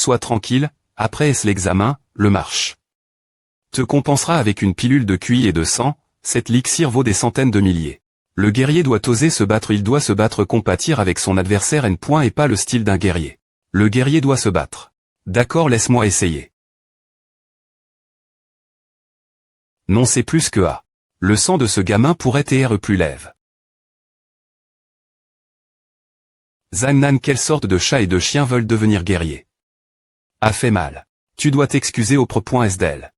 Sois tranquille, après l'examen, le marche. Te compensera avec une pilule de QI et de sang, cet elixir vaut des centaines de milliers. Le guerrier doit oser se battre, il doit se battre, compatir avec son adversaire N. Et pas le style d'un guerrier. Le guerrier doit se battre. D'accord, laisse-moi essayer. Non, c'est plus que A. Le sang de ce gamin pourrait être plus lève. Zannan, quelle sorte de chat et de chien veulent devenir guerriers? A fait mal. Tu dois t'excuser au pro.sdl.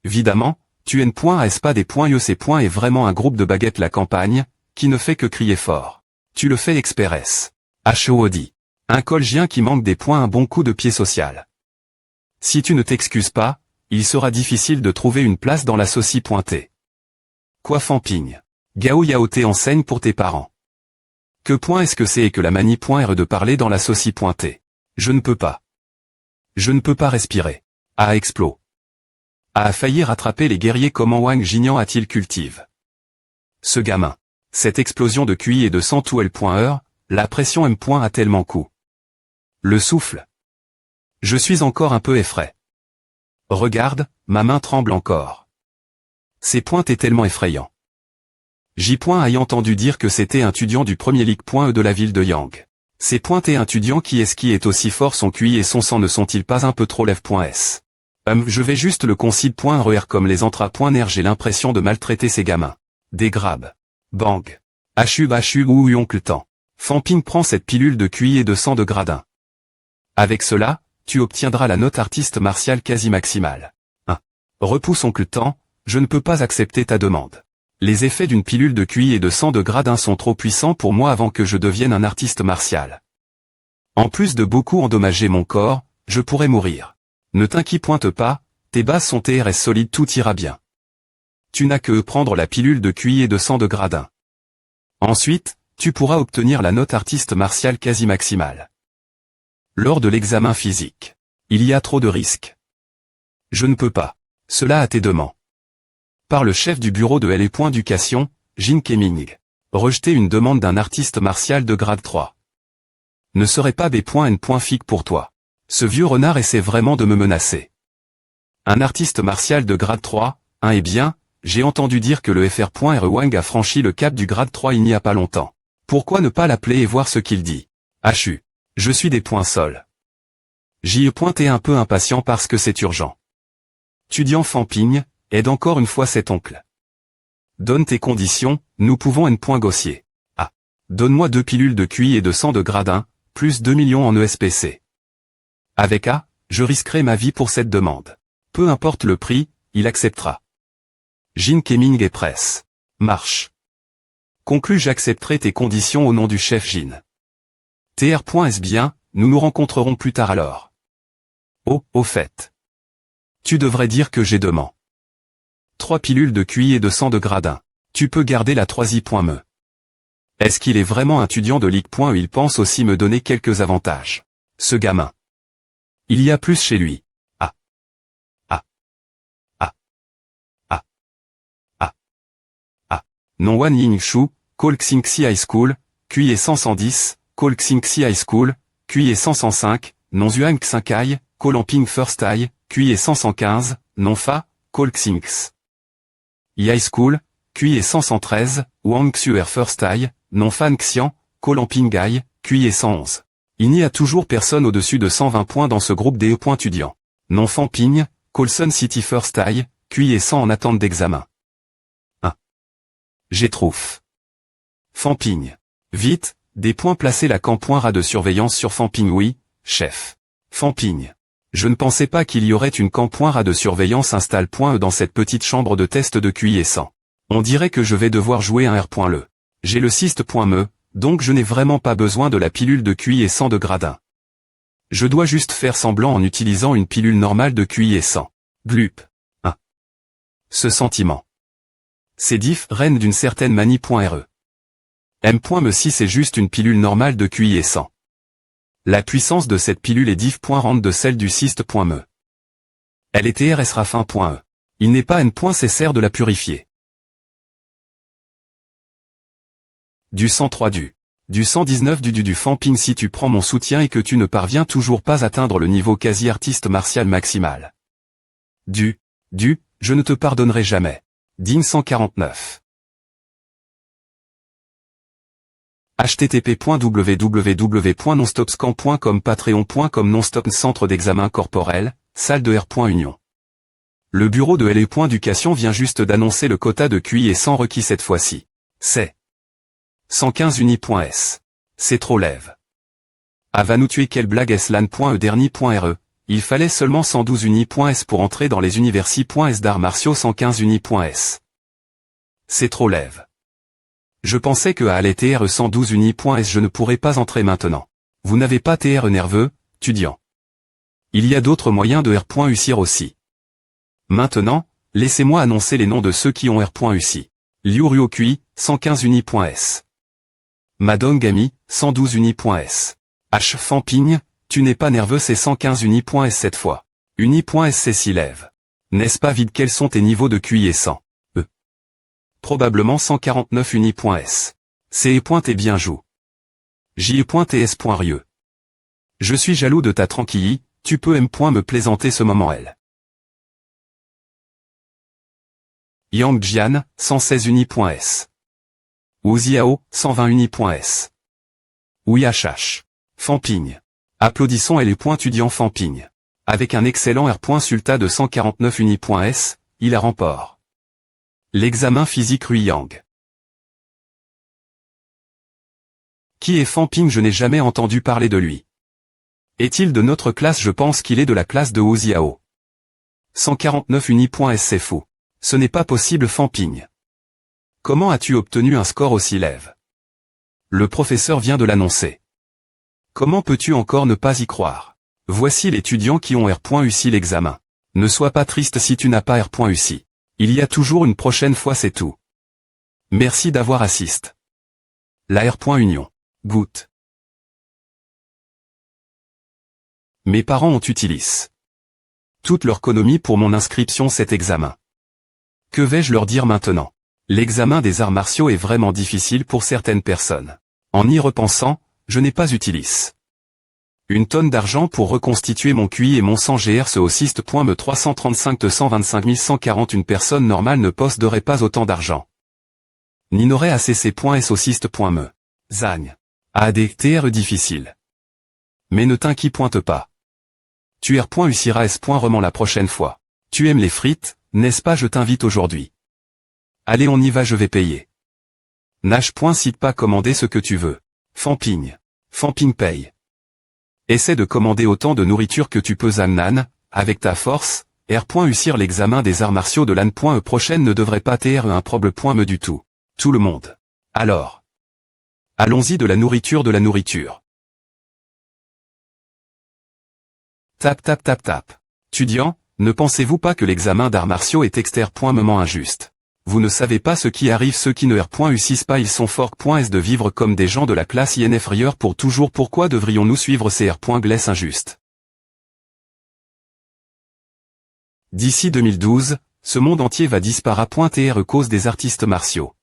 Évidemment, tu N.S pas des points C. Est vraiment un groupe de baguettes la campagne, qui ne fait que crier fort. Tu le fais express. HOD. Un colgien qui manque des points, un bon coup de pied social. Si tu ne t'excuses pas, il sera difficile de trouver une place dans la saucie pointée. Quoi Famping? Gao Yaoté enseigne pour tes parents. Que point est-ce que c'est et que la manie .R de parler dans la saucie pointée? Je ne peux pas. Je ne peux pas respirer. A explos. A failli rattraper les guerriers. Comment Wang Jinian a-t-il cultive? Ce gamin. Cette explosion de QI et de sang tout L.E, la pression M. A tellement coup. Le souffle. Je suis encore un peu effrayé. Regarde, ma main tremble encore. Ces points est tellement effrayant. J. Ayant entendu dire que c'était un étudiant du premier Ligue.E de la ville de Yang. Ces points et un étudiant qui est aussi fort, son QI et son sang ne sont-ils pas un peu trop lève.S? Je vais juste le concile.RER comme les entra.NER, j'ai l'impression de maltraiter ces gamins. Des grabes. Bang. HU ou oncle temps. Famping prend cette pilule de QI et de sang de gradin. Avec cela, tu obtiendras la note artiste martiale quasi maximale. 1. Repousse oncle temps, je ne peux pas accepter ta demande. Les effets d'une pilule de QI et de sang de gradin sont trop puissants pour moi avant que je devienne un artiste martial. En plus de beaucoup endommager mon corps, je pourrais mourir. Ne t'inquiète pas, tes bases sont TRS solides, tout ira bien. Tu n'as que prendre la pilule de QI et de sang de gradin. Ensuite, tu pourras obtenir la note artiste martiale quasi maximale. Lors de l'examen physique, il y a trop de risques. Je ne peux pas. Cela a tes demandes. Par le chef du bureau de L.Éducation, Jin Keming. Rejeter une demande d'un artiste martial de grade 3. Ne serait pas B.N. Fic pour toi. Ce vieux renard essaie vraiment de me menacer. Un artiste martial de grade 3, eh bien, j'ai entendu dire que le FR.R Wang a franchi le cap du grade 3 il n'y a pas longtemps. Pourquoi ne pas l'appeler et voir ce qu'il dit? HU. Je suis des points sol. J. Est un peu impatient parce que c'est urgent. Étudiant Famping, aide encore une fois cet oncle. Donne tes conditions, nous pouvons négocier. A. Donne-moi 2 pilules de QI et de sang de gradin, plus 2 millions en ESPC. Avec A, je risquerai ma vie pour cette demande. Peu importe le prix, il acceptera. Jin Keming et presse. Marche. Conclu, j'accepterai tes conditions au nom du chef Jin. TR.S bien, nous nous rencontrerons plus tard alors. Oh, au fait. Tu devrais dire que j'ai demandé 3 pilules de QI et de sang de gradin. Tu peux garder la 3i.me. Est-ce qu'il est vraiment un étudiant de Ligue.E? Il pense aussi me donner quelques avantages. Ce gamin. Il y a plus chez lui. Ah. Ah. Ah. Ah. Ah. Ah. Non Wan Ying Shu, Call Xingxi High School, QI est 110, Call Xingxi High School, QI est 105, non Zhuang Xinkai, Call Amping First High, QI est 115, non Fa, Call Xingx. High School, QI est 113, Wang Xuer First High, non Fan Xian, Call Amping High, QI est 111. Il n'y a toujours personne au-dessus de 120 points dans ce groupe des étudiants. Non Famping, Colson City First High, QI est 100 en attente d'examen. 1. J'ai trouf. Famping. Vite, des points placés la camp.ra de surveillance sur Famping. Oui, chef. Famping. Je ne pensais pas qu'il y aurait une camp.ra de surveillance installe.e dans cette petite chambre de test de QI et 100. On dirait que je vais devoir jouer un R.le. J'ai le cyste.me, donc je n'ai vraiment pas besoin de la pilule de QI et 100 de gradin. Je dois juste faire semblant en utilisant une pilule normale de QI et 100. Glup. 1. Ce sentiment. C'est diff reine d'une certaine manie.re. M.me6 est juste une pilule normale de QI et 100. La puissance de cette pilule est diff.rente de celle du cyste.me. Elle est TRS rafin.e. Il n'est pas N.nécessaire de la purifier. Du 103 du Du 119 du Famping si tu prends mon soutien et que tu ne parviens toujours pas à atteindre le niveau quasi-artiste martial maximal. Je ne te pardonnerai jamais. Digne 149. http://www.nonstopscan.com patreon.com nonstop centre d'examen corporel, salle de R. Union. Le bureau de LE.Éducation vient juste d'annoncer le quota de QI et 100 requis cette fois-ci. C'est 115 uni.s. C'est trop lève. Ah va nous tuer quelle blague slan.ederni.re. Il fallait seulement 112 uni.s pour entrer dans les universi.s d'arts martiaux 115 uni.s. C'est trop lève. Je pensais que à aller TR 112 uni.s je ne pourrais pas entrer maintenant. Vous n'avez pas TR nerveux, étudiant. Il y a d'autres moyens de R.UCIR aussi. Maintenant, laissez-moi annoncer les noms de ceux qui ont R.UCI. Liu Ryokui, 115 uni.s. Madong Gami, 112 uni.s. H. Famping, tu n'es pas nerveux c'est 115 uni.s cette fois. Uni.s c'est si lève. N'est-ce pas vide quels sont tes niveaux de QI et 100 Probablement 149 uni.s. C. Et bien joue. J.TS.Rieux. Je suis jaloux de ta tranquillie, tu peux me plaisanter ce moment L. Yang Jian, 116 uni.s. Wu Ziao, 120 uni.s. Ouyachash. Famping. Applaudissons L.Étudiant Famping. Avec un excellent R.Sulta de 149 uni.s, il a remporté l'examen physique Ruyang. Qui est Famping? Je n'ai jamais entendu parler de lui. Est-il de notre classe? Je pense qu'il est de la classe de Wu Ziao. 149 uni.s c'est fou. Ce n'est pas possible Famping. Comment as-tu obtenu un score aussi lève? Le professeur vient de l'annoncer. Comment peux-tu encore ne pas y croire? Voici l'étudiant qui ont R.UCI l'examen. Ne sois pas triste si tu n'as pas R.UCI. Il y a toujours une prochaine fois c'est tout. Merci d'avoir assisté. La R.Union. Goutte. Mes parents ont utilisé toute leur économie pour mon inscription cet examen. Que vais-je leur dire maintenant? L'examen des arts martiaux est vraiment difficile pour certaines personnes. En y repensant, je n'ai pas utilisé une tonne d'argent pour reconstituer mon QI et mon sang GR ce haussiste.me 335 225 140 une personne normale ne posséderait pas autant d'argent. Ni n'aurait ACC.S haussiste.me. Zagne. ADTR difficile. Mais ne t'inquiète pas. Tu R.UCIRA S.Remant la prochaine fois. Tu aimes les frites, n'est-ce pas? Je t'invite aujourd'hui. Allez on y va je vais payer. Nash.cite pas commander ce que tu veux. Famping. Famping paye. Essaie de commander autant de nourriture que tu peux Zamnan, avec ta force, R.UCIR l'examen des arts martiaux de l'AN.E prochaine ne devrait pas TR un problème.me du tout. Tout le monde. Alors. Allons-y de la nourriture de la nourriture. Tap tap tap tap. Étudiant, ne pensez-vous pas que l'examen d'arts martiaux est exter.moment injuste? Vous ne savez pas ce qui arrive ceux qui ne R.UCIS pas ils sont forts.s de vivre comme des gens de la classe INF rieure pour toujours pourquoi devrions-nous suivre ces R.Gless injustes? D'ici 2012, ce monde entier va disparaître.tr cause des artistes martiaux.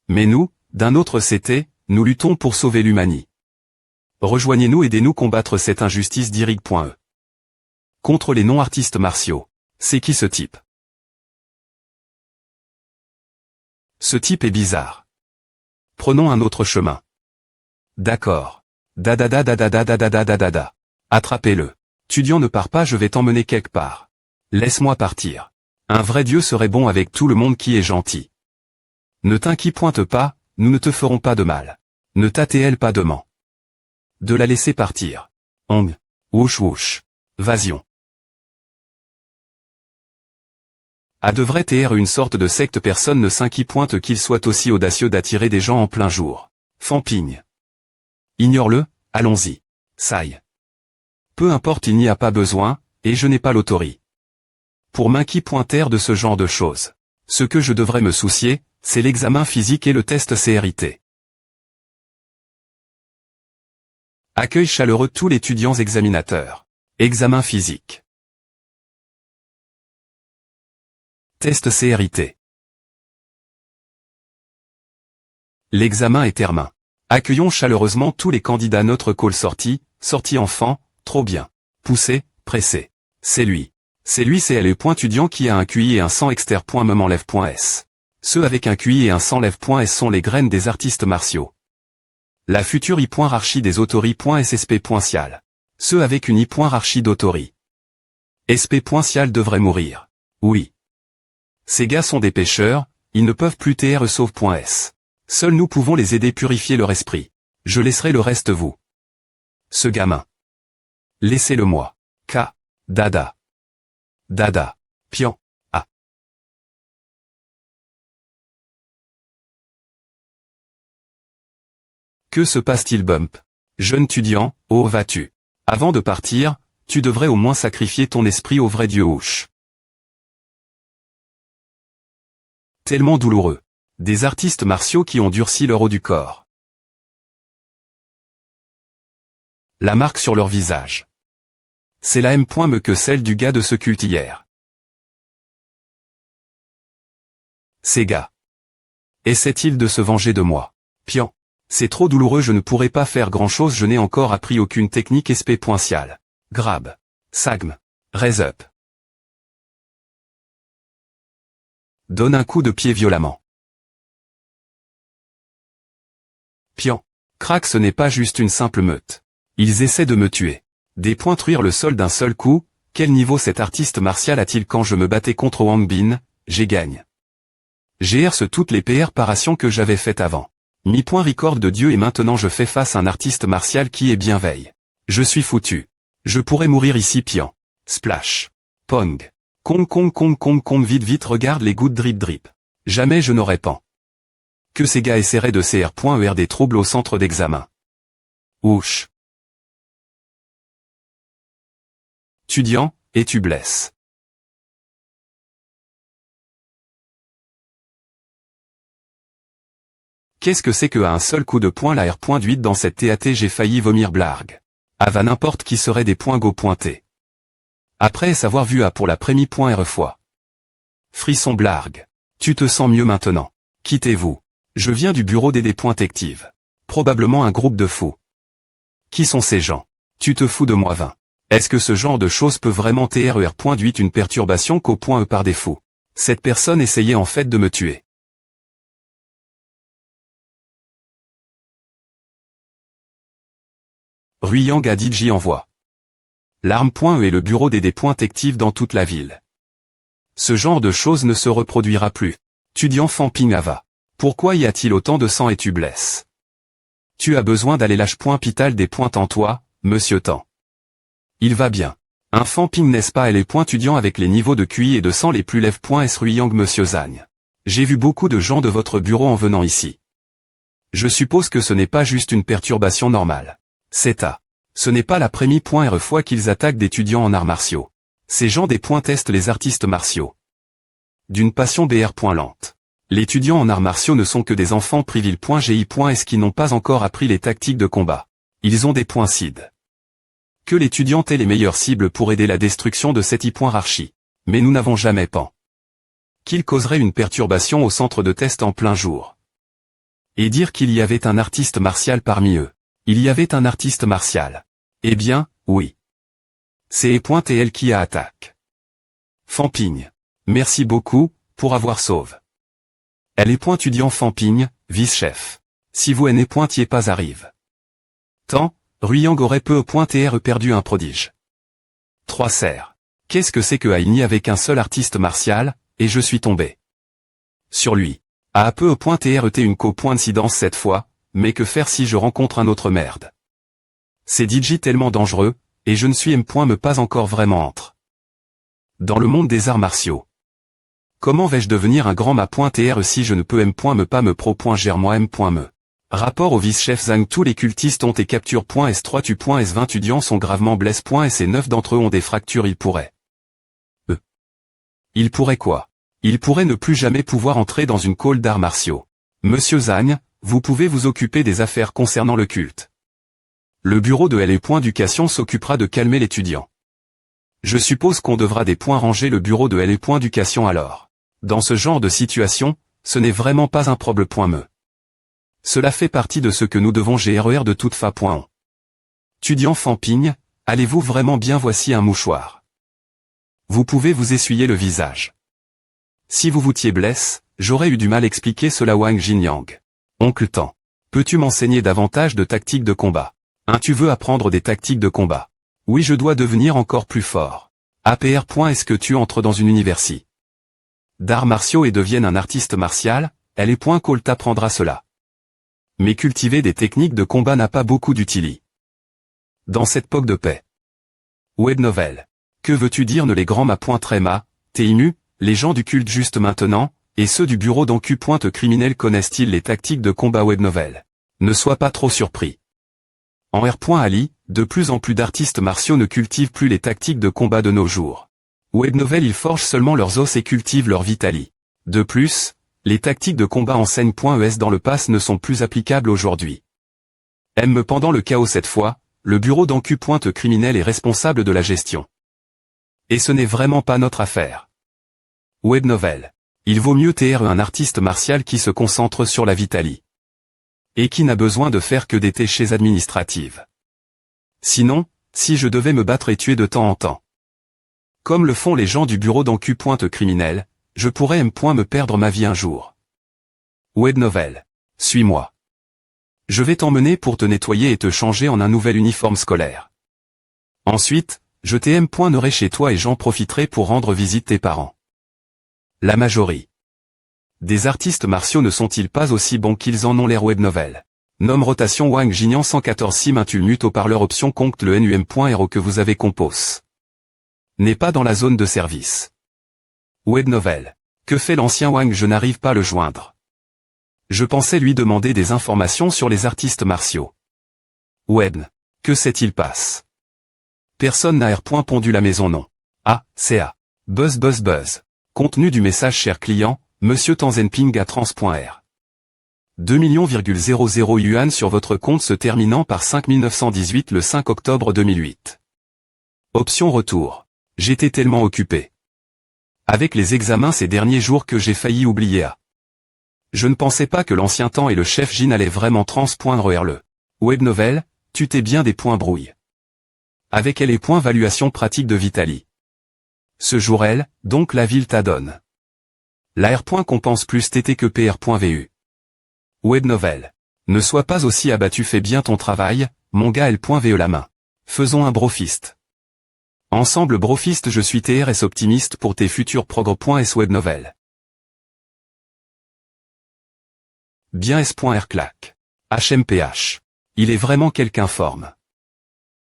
Mais nous, d'un autre CT, nous luttons pour sauver l'humanité. Rejoignez-nous aidez-nous combattre cette injustice d'Irig.e. Contre les non-artistes martiaux. C'est qui ce type? Ce type est bizarre. Prenons un autre chemin. D'accord. Da. Attrapez-le. Étudiant ne pars pas je vais t'emmener quelque part. Laisse-moi partir. Un vrai Dieu serait bon avec tout le monde qui est gentil. Ne t'inquiète pas, nous ne te ferons pas de mal. Ne t'attelle pas de ment. De la laisser partir. Ong. Wouch. Vasion. A devrait TR une sorte de secte personne ne s'inquiète qu'il soit aussi audacieux d'attirer des gens en plein jour. Famping. Ignore-le, allons-y. Saille. Peu importe il n'y a pas besoin, et je n'ai pas l'autorité. Pour m'inquiéter de ce genre de choses. Ce que je devrais me soucier, c'est l'examen physique et le test CRIT. Accueil chaleureux tous les étudiants examinateurs. Examen physique. Test CRIT. L'examen est terminé. Accueillons chaleureusement tous les candidats. Notre call sortie enfant, trop bien. Poussé, pressé. C'est lui. C'est elle est point étudiant qui a un QI et un 100 exter. Me m'enlève.s. Ceux avec un QI et un 100 lève.s sont les graines des artistes martiaux. La future I.Archi des autori.ssp.cial. Ceux avec une I.Archi d'autori. SP.cial devraient mourir. Oui. Ces gars sont des pêcheurs, ils ne peuvent plus tr sauve.s. Seuls nous pouvons les aider purifier leur esprit. Je laisserai le reste vous. Ce gamin. Laissez-le moi. K. Dada. Dada. Pian. A. Que se passe-t-il Bump? Jeune étudiant, où vas-tu? Avant de partir, tu devrais au moins sacrifier ton esprit au vrai Dieu Ouch. Tellement douloureux. Des artistes martiaux qui ont durci leur haut du corps. La marque sur leur visage. C'est la même que celle du gars de ce culte hier. Ces gars. Essaient-ils de se venger de moi? Pian. C'est trop douloureux, je ne pourrai pas faire grand-chose, je n'ai encore appris aucune technique SP.cial. Grab. Sagm. Raise up. Donne un coup de pied violemment. Pian. Crac, ce n'est pas juste une simple meute. Ils essaient de me tuer. Des points truire le sol d'un seul coup, quel niveau cet artiste martial a-t-il? Quand je me battais contre Wang Bin, j'ai gagne. J'ai herce toutes les préparations que j'avais faites avant. Mi-record de Dieu et maintenant je fais face à un artiste martial qui est bien veille. Je suis foutu. Je pourrais mourir ici. Pian. Splash. Pong. Kong, vite, regarde les gouttes drip. Jamais je n'aurais pan. Que ces gars essaieraient de cr.er des troubles au centre d'examen. Ouch. Étudiant, et tu blesses. Qu'est-ce que c'est que à un seul coup de poing la R.8 dans cette TAT? J'ai failli vomir blargue. Ava n'importe qui serait des points go pointés. Après avoir vu A pour la première fois. Frisson blargue. Tu te sens mieux maintenant. Quittez-vous. Je viens du bureau des dépointectives. Probablement un groupe de fous. Qui sont ces gens? Tu te fous de moi 20. Est-ce que ce genre de choses peut vraiment TRER.8 une perturbation qu'au point E par défaut? Cette personne essayait en fait de me tuer. Ruyang a DJ envoie. L'arme.E est le bureau des dépointectives dans toute la ville. Ce genre de choses ne se reproduira plus. Étudiant Famping Ava. Pourquoi y a-t-il autant de sang et tu blesses? Tu as besoin d'aller lâche.pital des pointes en toi, monsieur Tan. Il va bien. Un Famping n'est-ce pas? Elle est point étudiant avec les niveaux de QI et de sang les plus lève.s Ruyang monsieur Zagne. J'ai vu beaucoup de gens de votre bureau en venant ici. Je suppose que ce n'est pas juste une perturbation normale. C'est à. Ce n'est pas la première fois qu'ils attaquent d'étudiants en arts martiaux. Ces gens des points testent les artistes martiaux. D'une passion BR. Lente. Les étudiants en arts martiaux ne sont que des enfants privil.gi.s qui n'ont pas encore appris les tactiques de combat. Ils ont des points cides. Que l'étudiant ait les meilleures cibles pour aider la destruction de cette I.Archi. Mais nous n'avons jamais pan. Qu'il causerait une perturbation au centre de test en plein jour. Et dire qu'il y avait un artiste martial parmi eux. Il y avait un artiste martial. Eh bien, oui. C'est E.TL qui a attaque. Famping. Merci beaucoup, pour avoir sauve. Elle est point étudiant Famping, vice-chef. Si vous n'êtes pas arrive. Tant, Ruyang aurait peu perdu un prodige. 3 serres. Qu'est-ce que c'est que il n'y avait qu'un seul artiste martial, et je suis tombé. Sur lui. A peu était une coïncidence cette fois, mais que faire si je rencontre un autre merde? C'est DJ tellement dangereux, et je ne suis me pas encore vraiment entre. Dans le monde des arts martiaux. Comment vais-je devenir un grand ma.tr si je ne peux me pas me pro.gère-moi me? Rapport au vice-chef Zhang, tous les cultistes ont et capture.s3 tu.s20 étudiants sont gravement blesse.s et 9 d'entre eux ont des fractures. Ils pourraient. Ils pourraient quoi? Ils pourraient ne plus jamais pouvoir entrer dans une call d'arts martiaux. Monsieur Zhang, vous pouvez vous occuper des affaires concernant le culte. Le bureau de L.Éducation s'occupera de calmer l'étudiant. Je suppose qu'on devra des points ranger le bureau de L.Éducation alors. Dans ce genre de situation, ce n'est vraiment pas un problème. Cela fait partie de ce que nous devons gérer de toute façon. Étudiant Famping, allez-vous vraiment bien? Voici un mouchoir. Vous pouvez vous essuyer le visage. Si vous vous tiez blesse, j'aurais eu du mal à expliquer cela. Wang Jinyang. Oncle Tan. Peux-tu m'enseigner davantage de tactiques de combat? Tu veux apprendre des tactiques de combat? Oui, je dois devenir encore plus fort. APR. Est-ce que tu entres dans une université d'arts martiaux et deviennes un artiste martial? Elle est point qu'Ol t'apprendra cela. Mais cultiver des techniques de combat n'a pas beaucoup d'utilité. Dans cette époque de paix. Web novel. Que veux-tu dire? Ne les grands ma point tréma, t'es ému, les gens du culte juste maintenant, et ceux du bureau d'encu pointe criminel connaissent-ils les tactiques de combat web novel? Ne sois pas trop surpris. En R. Ali, de plus en plus d'artistes martiaux ne cultivent plus les tactiques de combat de nos jours. Web novel ils forgent seulement leurs os et cultivent leur vitali. De plus, les tactiques de combat enseigne.es dans le pass ne sont plus applicables aujourd'hui. Pendant le chaos cette fois, le bureau d'encu pointe criminel est responsable de la gestion. Et ce n'est vraiment pas notre affaire. Web novel. Il vaut mieux être un artiste martial qui se concentre sur la vitali. Et qui n'a besoin de faire que des tâches administratives. Sinon, si je devais me battre et tuer de temps en temps, comme le font les gens du bureau d'encu pointe criminel, je pourrais me perdre ma vie un jour. Web novel. Suis-moi. Je vais t'emmener pour te nettoyer et te changer en un nouvel uniforme scolaire. Ensuite, je t'emmenerai chez toi et j'en profiterai pour rendre visite tes parents. La majorité des artistes martiaux ne sont-ils pas aussi bons qu'ils en ont l'air? Web novel. Nom rotation Wang Jinyang 114 si mute haut-parleur option compte le NUM.RO que vous avez compose. N'est pas dans la zone de service. Web novel. Que fait l'ancien Wang? Je n'arrive pas à le joindre. Je pensais lui demander des informations sur les artistes martiaux. Web. Que s'est-il passe? Personne n'a pondu la maison non. Ah, CA. Buzz buzz buzz. Contenu du message cher client, Monsieur Tanzenping à trans.r. 2,00 yuan sur votre compte se terminant par 5918 le 5 octobre 2008. Option retour. J'étais tellement occupé avec les examens ces derniers jours que j'ai failli oublier à. Je ne pensais pas que l'ancien temps et le chef Jin allaient vraiment trans.re le. Web novel, tu t'es bien des points brouille. Avec elle et points valuation pratique de Vitali. Ce jour elle, donc la ville t'adonne. La R. Compense plus TT que PR.vu. Web novel. Ne sois pas aussi abattu, fais bien ton travail, mon gars L.ve la main. Faisons un brofist. Ensemble brofist je suis TRS optimiste pour tes futurs progrès.s web novel. Bien S.R clac. HMPH. Il est vraiment quelqu'un forme.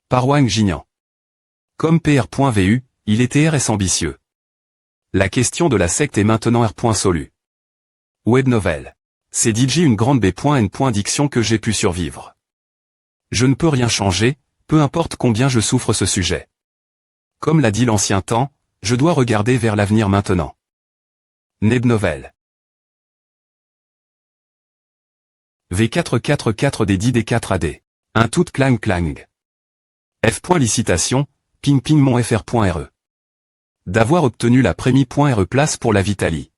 Par Wang Jinyang. Comme PR.vu, il est TRS ambitieux. La question de la secte est maintenant R. Solu. Web novel. C'est DJ une grande B.N. Diction que j'ai pu survivre. Je ne peux rien changer, peu importe combien je souffre ce sujet. Comme l'a dit l'ancien temps, je dois regarder vers l'avenir maintenant. Neb novel. V444 des 10 des 4 AD. Un tout clang clang. F. Licitation, ping ping mon fr.re. D'avoir obtenu la prémie.re place pour la Vitali.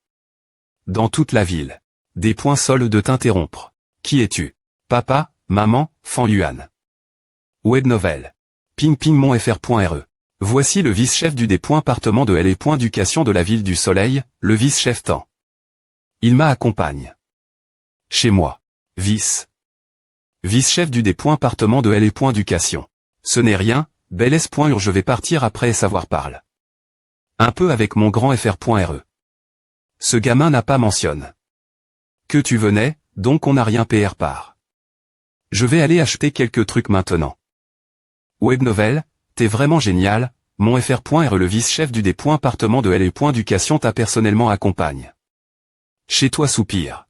Dans toute la ville. Des points sols de t'interrompre. Qui es-tu? Papa, maman, fan Yuan. Web novel. Ping ping mon fr.re. Voici le vice-chef du département de L.Éducation de la ville du Soleil, le vice-chef Tan. Il m'accompagne. Chez moi. Vice-chef du département de L.Éducation. Ce n'est rien, bel S.ur je vais partir après savoir parle. Un peu avec mon grand fr.re. Ce gamin n'a pas mentionne. Que tu venais, donc on n'a rien PR par. Je vais aller acheter quelques trucs maintenant. Web novel, t'es vraiment génial, mon fr.re le vice-chef du département de L.Éducation t'a personnellement accompagne. Chez toi soupire.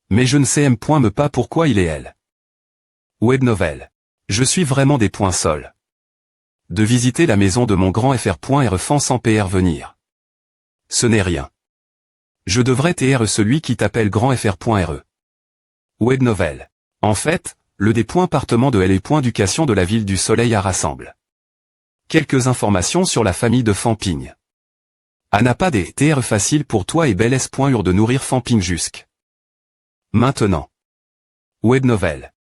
Mais je ne sais me pas pourquoi il est elle. Web novel. Je suis vraiment des points sols. De visiter la maison de mon grand fr.re fan sans PR venir. Ce n'est rien. Je devrais TR celui qui t'appelle grand fr.re. Web novel. En fait, le département de L.Éducation de la ville du Soleil a rassemble. Quelques informations sur la famille de Famping. A n'a pas des TR faciles pour toi et bel S.ur de nourrir Famping jusque. Maintenant. Web novel.